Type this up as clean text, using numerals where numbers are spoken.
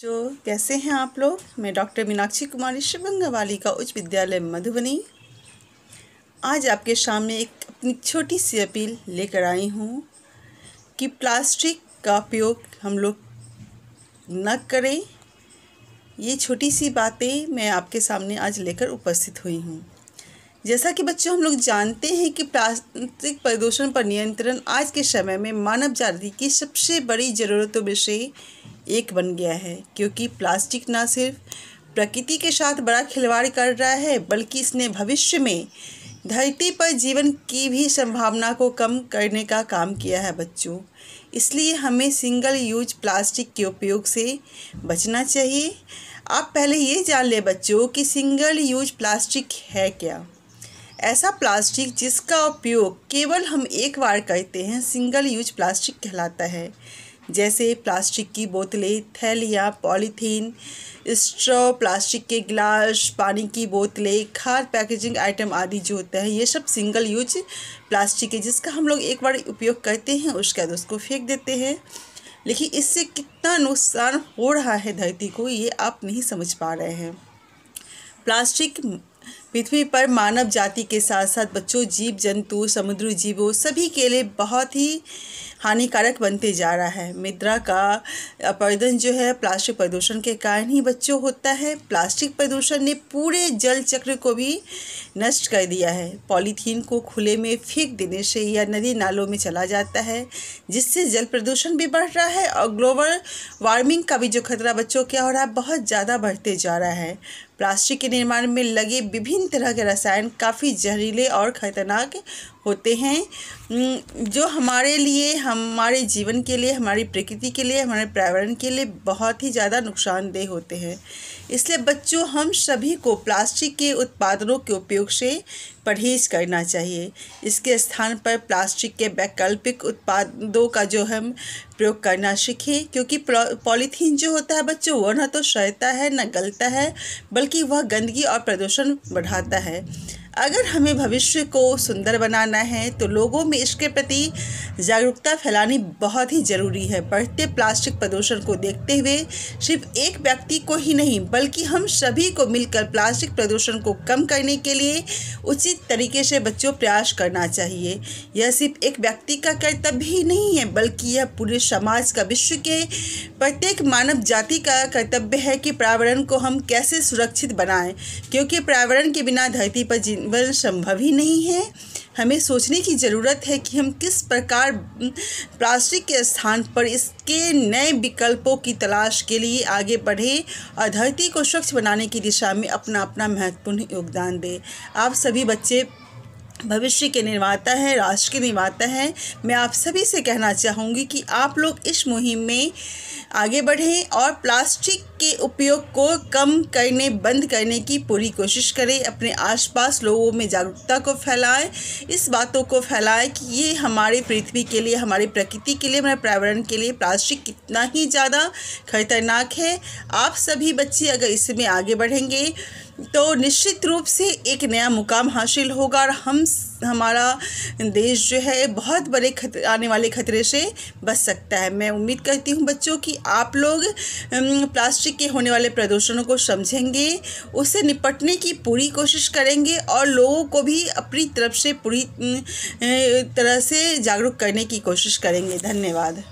जो कैसे हैं आप लोग। मैं डॉक्टर मीनाक्षी कुमारी शिवगंगा बालिका उच्च विद्यालय मधुबनी आज आपके सामने एक अपनी छोटी सी अपील लेकर आई हूँ कि प्लास्टिक का उपयोग हम लोग न करें। ये छोटी सी बातें मैं आपके सामने आज लेकर उपस्थित हुई हूँ। जैसा कि बच्चों हम लोग जानते हैं कि प्लास्टिक प्रदूषण पर नियंत्रण आज के समय में मानव जाति की सबसे बड़ी ज़रूरतों में से एक बन गया है, क्योंकि प्लास्टिक न सिर्फ प्रकृति के साथ बड़ा खिलवाड़ कर रहा है बल्कि इसने भविष्य में धरती पर जीवन की भी संभावना को कम करने का काम किया है बच्चों। इसलिए हमें सिंगल यूज प्लास्टिक के उपयोग से बचना चाहिए। आप पहले ये जान ले बच्चों कि सिंगल यूज प्लास्टिक है क्या। ऐसा प्लास्टिक जिसका उपयोग केवल हम एक बार करते हैं सिंगल यूज प्लास्टिक कहलाता है। जैसे प्लास्टिक की बोतलें, थैलियाँ, पॉलीथीन, स्ट्रॉ, प्लास्टिक के गिलास, पानी की बोतलें, खाद्य पैकेजिंग आइटम आदि जो होता है ये सब सिंगल यूज प्लास्टिक है जिसका हम लोग एक बार उपयोग करते हैं, उसके बाद उसको फेंक देते हैं। लेकिन इससे कितना नुकसान हो रहा है धरती को ये आप नहीं समझ पा रहे हैं। प्लास्टिक पृथ्वी पर मानव जाति के साथ साथ बच्चों, जीव जंतु, समुद्री जीवों सभी के लिए बहुत ही हानिकारक बनते जा रहा है। मृदा का अपरदन जो है प्लास्टिक प्रदूषण के कारण ही बच्चों होता है। प्लास्टिक प्रदूषण ने पूरे जल चक्र को भी नष्ट कर दिया है। पॉलीथीन को खुले में फेंक देने से या नदी नालों में चला जाता है, जिससे जल प्रदूषण भी बढ़ रहा है और ग्लोबल वार्मिंग का भी जो खतरा बच्चों क्या हो रहा है बहुत ज़्यादा बढ़ते जा रहा है। प्लास्टिक के निर्माण में लगे विभिन्न तरह के रसायन काफ़ी जहरीले और ख़तरनाक होते हैं, जो हमारे लिए, हमारे जीवन के लिए, हमारी प्रकृति के लिए, हमारे पर्यावरण के लिए बहुत ही ज़्यादा नुकसानदेह होते हैं। इसलिए बच्चों हम सभी को प्लास्टिक के उत्पादनों के उपयोग से परहेज करना चाहिए। इसके स्थान पर प्लास्टिक के वैकल्पिक उत्पादों का जो हम प्रयोग करना सीखें, क्योंकि पॉलीथीन जो होता है बच्चों वह न तो सड़ता है न गलता है बल्कि वह गंदगी और प्रदूषण बढ़ाता है। अगर हमें भविष्य को सुंदर बनाना है तो लोगों में इसके प्रति जागरूकता फैलानी बहुत ही ज़रूरी है। बढ़ते प्लास्टिक प्रदूषण को देखते हुए सिर्फ एक व्यक्ति को ही नहीं बल्कि हम सभी को मिलकर प्लास्टिक प्रदूषण को कम करने के लिए उचित तरीके से बच्चों प्रयास करना चाहिए। यह सिर्फ एक व्यक्ति का कर्तव्य ही नहीं है बल्कि यह पूरे समाज का, विश्व के प्रत्येक मानव जाति का कर्तव्य है कि पर्यावरण को हम कैसे सुरक्षित बनाएं, क्योंकि पर्यावरण के बिना धरती पर जीवन संभव ही नहीं है। हमें सोचने की ज़रूरत है कि हम किस प्रकार प्लास्टिक के स्थान पर इसके नए विकल्पों की तलाश के लिए आगे बढ़े और धरती को स्वच्छ बनाने की दिशा में अपना अपना महत्वपूर्ण योगदान दें। आप सभी बच्चे भविष्य के निर्माता हैं, राष्ट्र के निर्माता हैं। मैं आप सभी से कहना चाहूँगी कि आप लोग इस मुहिम में आगे बढ़ें और प्लास्टिक के उपयोग को कम करने, बंद करने की पूरी कोशिश करें। अपने आसपास लोगों में जागरूकता को फैलाएं, इस बातों को फैलाएं कि ये हमारे पृथ्वी के लिए, हमारी प्रकृति के लिए, हमारे पर्यावरण के लिए प्लास्टिक कितना ही ज़्यादा खतरनाक है। आप सभी बच्चे अगर इसमें आगे बढ़ेंगे तो निश्चित रूप से एक नया मुकाम हासिल होगा और हमारा देश जो है बहुत बड़े आने वाले खतरे से बच सकता है। मैं उम्मीद करती हूँ बच्चों कि आप लोग प्लास्टिक के होने वाले प्रदूषणों को समझेंगे, उससे निपटने की पूरी कोशिश करेंगे और लोगों को भी अपनी तरफ से पूरी तरह से जागरूक करने की कोशिश करेंगे। धन्यवाद।